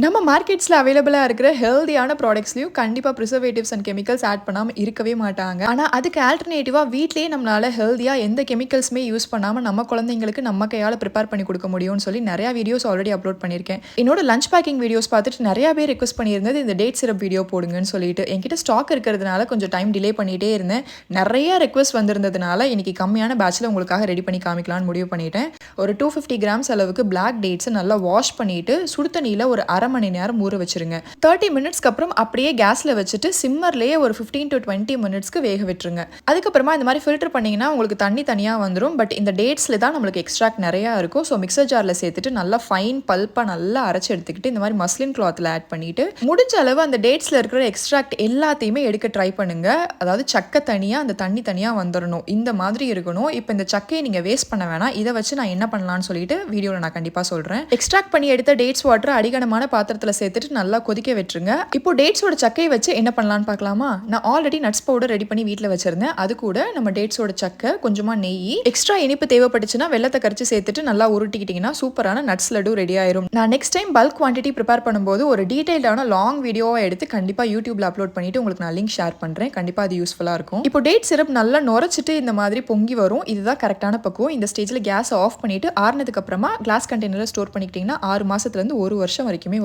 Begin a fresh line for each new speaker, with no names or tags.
நம்ம மார்க்கெட்ஸில் அவைலபிளாக இருக்கிற ஹெல்தியான ப்ராடக்ட்ஸ்லையும் கண்டிப்பாக ப்ரிசர்வேட்டிவ்ஸ் அண்ட் கெமிக்கல்ஸ் ஆட் பண்ணாமல் இருக்கவே மாட்டாங்க. ஆனால் அதுக்கு ஆல்டர்னேட்டிவாக வீட்லேயே நம்மளால் ஹெல்தியாக எந்த கெமிக்கல்ஸுமே யூஸ் பண்ணாமல் நம்ம குழந்தைங்களுக்கு நம்ம கையால் ப்ரிப்பேர் பண்ணி கொடுக்க முடியும்னு சொல்லி நிறையா வீடியோஸ் ஆல்ரெடி அப்லோட் பண்ணியிருக்கேன். என்னோட லஞ்ச் பேக்கிங் வீடியோஸ் பார்த்துட்டு நிறையா பேர் ரெக்வஸ்ட் பண்ணியிருந்தது இந்த டேட் சிரப் வீடியோ போடுங்கன்னு சொல்லிட்டு. என்கிட்ட ஸ்டாக் இருக்கிறதுனால கொஞ்சம் டைம் டிலே பண்ணிகிட்டே இருந்தேன். நிறைய ரெக்வஸ்ட் வந்திருந்ததுனால இன்னைக்கு கம்மியான பேட்சில் உங்களுக்காக ரெடி பண்ணி காமிக்கலாம்னு முடிவு பண்ணிட்டேன். ஒரு 250 கிராம்ஸ் அளவுக்கு பிளாக் டேட்ஸை நல்லா வாஷ் பண்ணிட்டு சுடு தண்ணியில் ஒரு அரை மணி நேரம் ஊற வச்சிருங்க. 30 மினிட்ஸ்க்கு அப்புறம் அப்படியே கேஸ்ல வச்சுட்டு சிம்மர்லேயே ஒரு 15 to 20 மினிட்ஸ்க்கு வேக விட்டுருங்க. அதுக்கப்புறமா இந்த மாதிரி ஃபில்டர் பண்ணிங்கன்னா உங்களுக்கு தண்ணி தனியாக வந்துடும். பட் இந்த டேட்ஸில் தான் நம்மளுக்கு எக்ஸ்ட்ராக்ட் நிறையா இருக்கும். ஸோ மிக்சர் ஜாரில் சேர்த்துட்டு நல்லா ஃபைன் பல்ப்பாக நல்லா அரைச்சி எடுத்துக்கிட்டு இந்த மாதிரி மஸ்லின் கிளாத்தில் ஆட் பண்ணிவிட்டு முடிஞ்ச அளவு அந்த டேட்ஸில் இருக்கிற எக்ஸ்ட்ராக்ட் எல்லாத்தையுமே எடுக்க ட்ரை பண்ணுங்க. அதாவது சக்கை தனியாக அந்த தண்ணி தனியாக வந்துடணும். இந்த மாதிரி இருக்கணும். இப்போ இந்த சக்கையை நீங்கள் வேஸ்ட் பண்ண வேணாம். இதை வச்சு நான் என்ன பண்ணலான்னு சொல்லிட்டு வீடியோவில் நான் கண்டிப்பாக சொல்கிறேன். எக்ஸ்ட்ராக்ட் பண்ணி எடுத்த டேட்ஸ் வாட்டர் அடிகனமான பாத்திரத்தில் சேர்த்துட்டு நல்லா கொதிக்க விட்டுருங்க. இப்போ டேட்ஸோட சக்கையை வச்சு என்ன பண்ணலான்னு பார்க்கலாமா? நான் ஆல்ரெடி நட்ஸ் பவுடர் ரெடி பண்ணி வீட்டில் வச்சிருந்தேன். அது கூட நம்ம டேட்ஸோட சக்கை, கொஞ்சமாக நெய், எக்ஸ்ட்ரா இனிப்பு தேவைப்பட்டுச்சுன்னா வெள்ளத்தை கரைச்சி சேர்த்துட்டு நல்லா உருட்டிக்கிட்டிங்கன்னா சூப்பரான நட்ஸ் லட்டு ரெடி ஆயிரும். நான் next time bulk quantity prepare பண்ணும்போது ஒரு டீடைல்டான லாங் வீடியோவை எடுத்து கண்டிப்பாக யூடியூப்ல அப்லோட் பண்ணிட்டு உங்களுக்கு நான் லிங்க் ஷேர் பண்ணுறேன். கண்டிப்பாக அது யூஸ்ஃபுல்லாக இருக்கும். இப்போ டேட் சிரப் நல்லா நுரைச்சிட்டு இந்த மாதிரி பொங்கி வரும். இதுதான் கரெக்டான பக்குவம். இந்த ஸ்டேஜில் கேஸை ஆஃப் பண்ணிட்டு ஆறுனதுக்கு அப்புறமா கிளாஸ் கண்டெய்னரில் ஸ்டோர் பண்ணிக்கிட்டிங்கன்னா 6 மாசத்துலேருந்து 1 வருஷம் வரைக்குமே